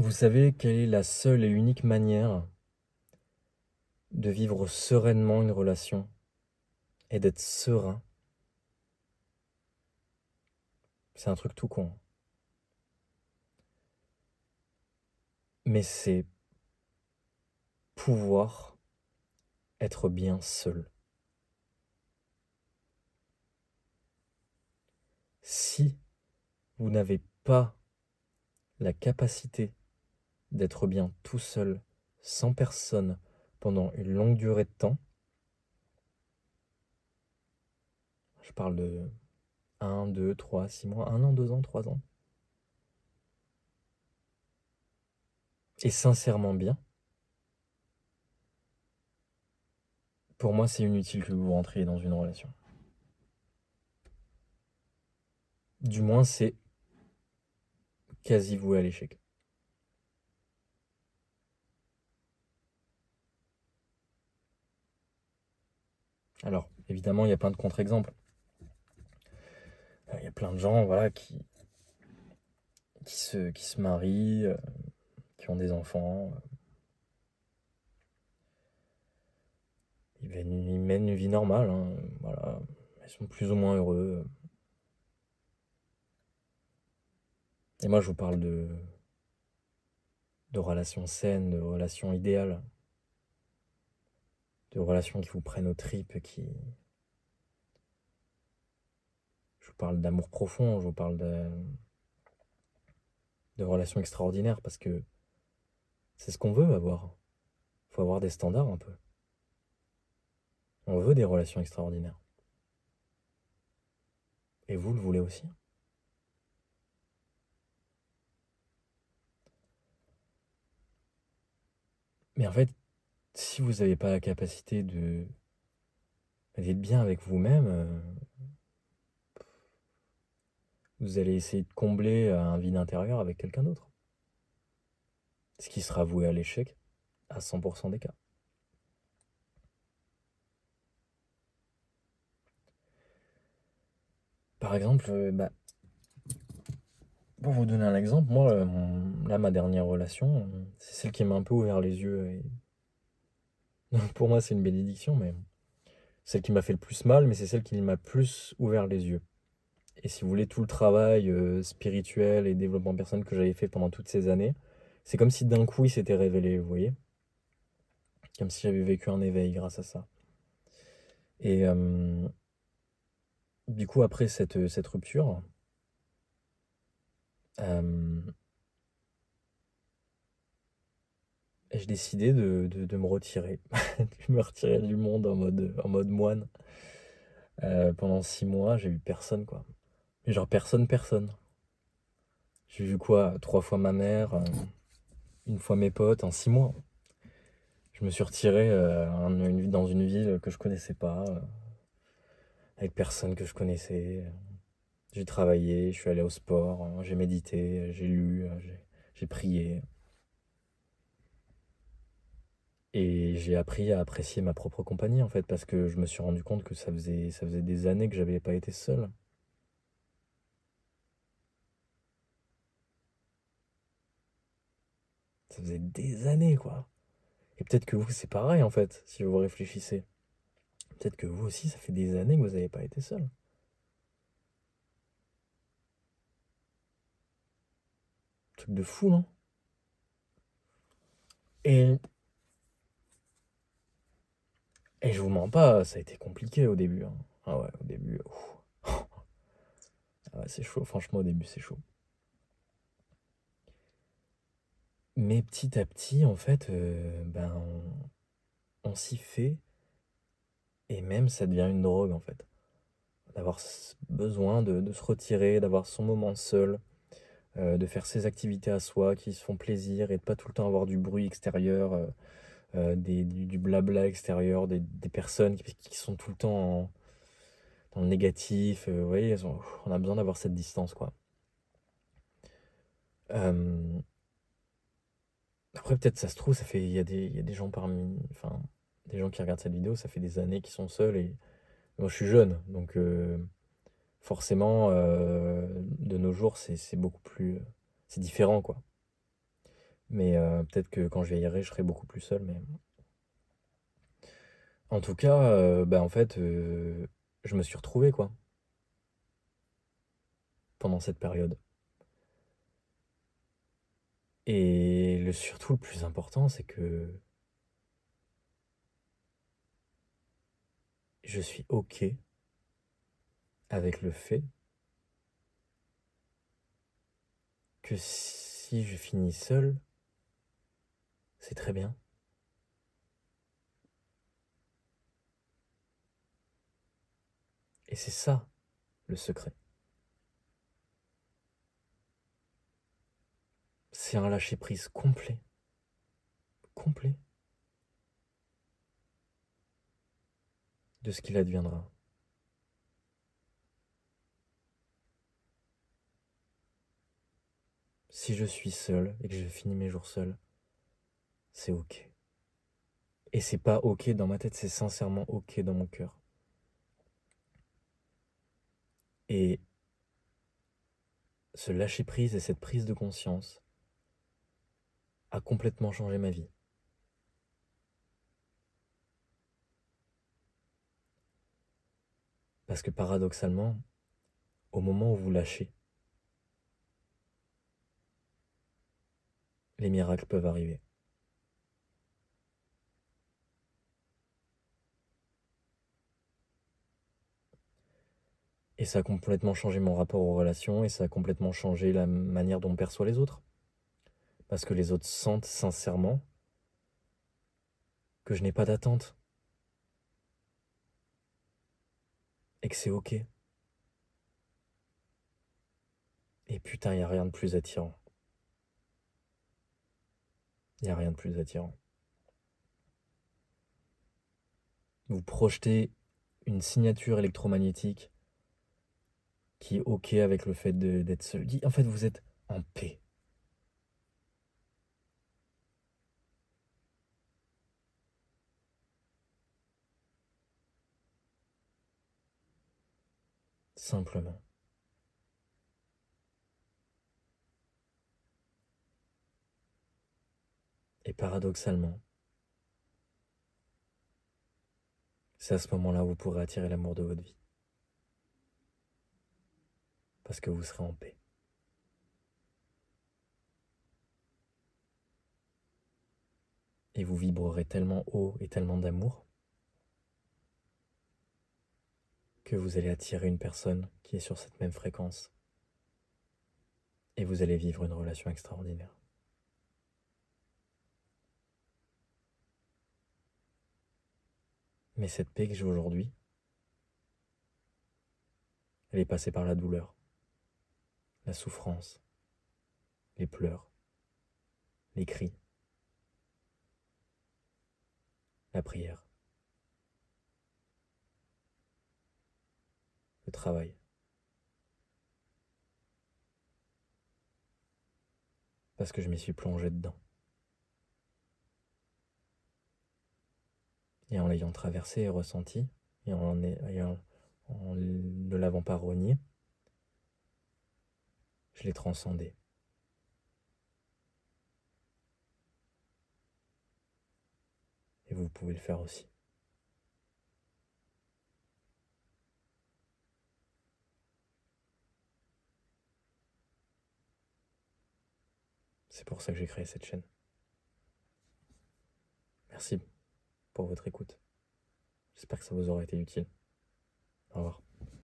Vous savez quelle est la seule et unique manière de vivre sereinement une relation et d'être serein? C'est un truc tout con, mais c'est pouvoir être bien seul. Si vous n'avez pas la capacité d'être bien tout seul, sans personne, pendant une longue durée de temps, je parle de 1, 2, 3, 6 mois, 1 an, 2 ans, 3 ans, et sincèrement bien, pour moi c'est inutile que vous rentriez dans une relation. Du moins c'est quasi voué à l'échec. Alors, évidemment, il y a plein de contre-exemples. Il y a plein de gens, voilà, qui se marient, qui ont des enfants, ils mènent une vie normale, hein, voilà. Ils sont plus ou moins heureux. Et moi, je vous parle de relations saines, de relations idéales, de relations qui vous prennent aux tripes, Je vous parle d'amour profond, je vous parle de relations extraordinaires, parce que c'est ce qu'on veut avoir. Il faut avoir des standards un peu. On veut des relations extraordinaires. Et vous le voulez aussi. Mais en fait, si vous n'avez pas la capacité d'être bien avec vous-même, vous allez essayer de combler un vide intérieur avec quelqu'un d'autre. Ce qui sera voué à l'échec à 100% des cas. Par exemple, pour vous donner un exemple, moi, là, ma dernière relation, c'est celle qui m'a un peu ouvert les yeux. Pour moi, c'est une bénédiction, mais celle qui m'a fait le plus mal, mais c'est celle qui m'a plus ouvert les yeux. Et si vous voulez, tout le travail spirituel et développement personnel que j'avais fait pendant toutes ces années, c'est comme si d'un coup il s'était révélé, vous voyez? Comme si j'avais vécu un éveil grâce à ça. Et du coup, après cette rupture, euh, j'ai décidé de me retirer. De me retirer du monde en mode moine. Pendant 6 mois, j'ai vu personne, quoi. Mais genre personne, personne. J'ai vu quoi? 3 fois ma mère, une fois mes potes en 6 mois. Je me suis retiré dans une ville que je connaissais pas, avec personne que je connaissais. J'ai travaillé, je suis allé au sport, j'ai médité, j'ai lu, j'ai prié. Et j'ai appris à apprécier ma propre compagnie, en fait, parce que je me suis rendu compte que ça faisait des années que j'avais pas été seul. Ça faisait des années, quoi. Et peut-être que vous, c'est pareil, en fait, si vous réfléchissez. Peut-être que vous aussi, ça fait des années que vous n'avez pas été seul. Truc de fou, non? Et, et je vous mens pas, ça a été compliqué au début, hein. Ah ouais, au début, ouf. Ah ouais, c'est chaud, franchement, au début, c'est chaud. Mais petit à petit, en fait, ben, on s'y fait, et même ça devient une drogue, en fait. D'avoir besoin de se retirer, d'avoir son moment seul, de faire ses activités à soi qui se font plaisir et de pas tout le temps avoir du bruit extérieur, du blabla extérieur, des personnes qui sont tout le temps dans le négatif. Vous voyez, on a besoin d'avoir cette distance, quoi. Euh, Après, peut-être ça se trouve, il y a des gens enfin, des gens qui regardent cette vidéo, ça fait des années qu'ils sont seuls et moi je suis jeune, donc forcément, de nos jours, c'est beaucoup plus, c'est différent, quoi. Mais peut-être que quand je vieillirai, je serai beaucoup plus seul. Mais en tout cas, bah, en fait, je me suis retrouvé, quoi, pendant cette période. Et surtout, le plus important, c'est que je suis OK avec le fait que si je finis seul, c'est très bien. Et c'est ça, le secret. C'est un lâcher-prise complet, complet, de ce qu'il adviendra. Si je suis seul et que je finis mes jours seul, c'est OK. Et c'est pas OK dans ma tête, c'est sincèrement OK dans mon cœur. Et ce lâcher-prise et cette prise de conscience a complètement changé ma vie. Parce que paradoxalement, au moment où vous lâchez, les miracles peuvent arriver. Et ça a complètement changé mon rapport aux relations et ça a complètement changé la manière dont on perçoit les autres. Parce que les autres sentent sincèrement que je n'ai pas d'attente et que c'est OK. Et putain, il n'y a rien de plus attirant. Il n'y a rien de plus attirant. Vous projetez une signature électromagnétique qui est OK avec le fait d'être seul. En fait, vous êtes en paix. Simplement. Et paradoxalement, c'est à ce moment-là où vous pourrez attirer l'amour de votre vie. Parce que vous serez en paix. Et vous vibrerez tellement haut et tellement d'amour que vous allez attirer une personne qui est sur cette même fréquence. Et vous allez vivre une relation extraordinaire. Mais cette paix que j'ai aujourd'hui, elle est passée par la douleur, la souffrance, les pleurs, les cris, la prière, le travail. Parce que je m'y suis plongé dedans. Et en l'ayant traversé et ressenti, et en ne l'avant pas renié, je l'ai transcendé. Et vous pouvez le faire aussi. C'est pour ça que j'ai créé cette chaîne. Merci pour votre écoute. J'espère que ça vous aura été utile. Au revoir.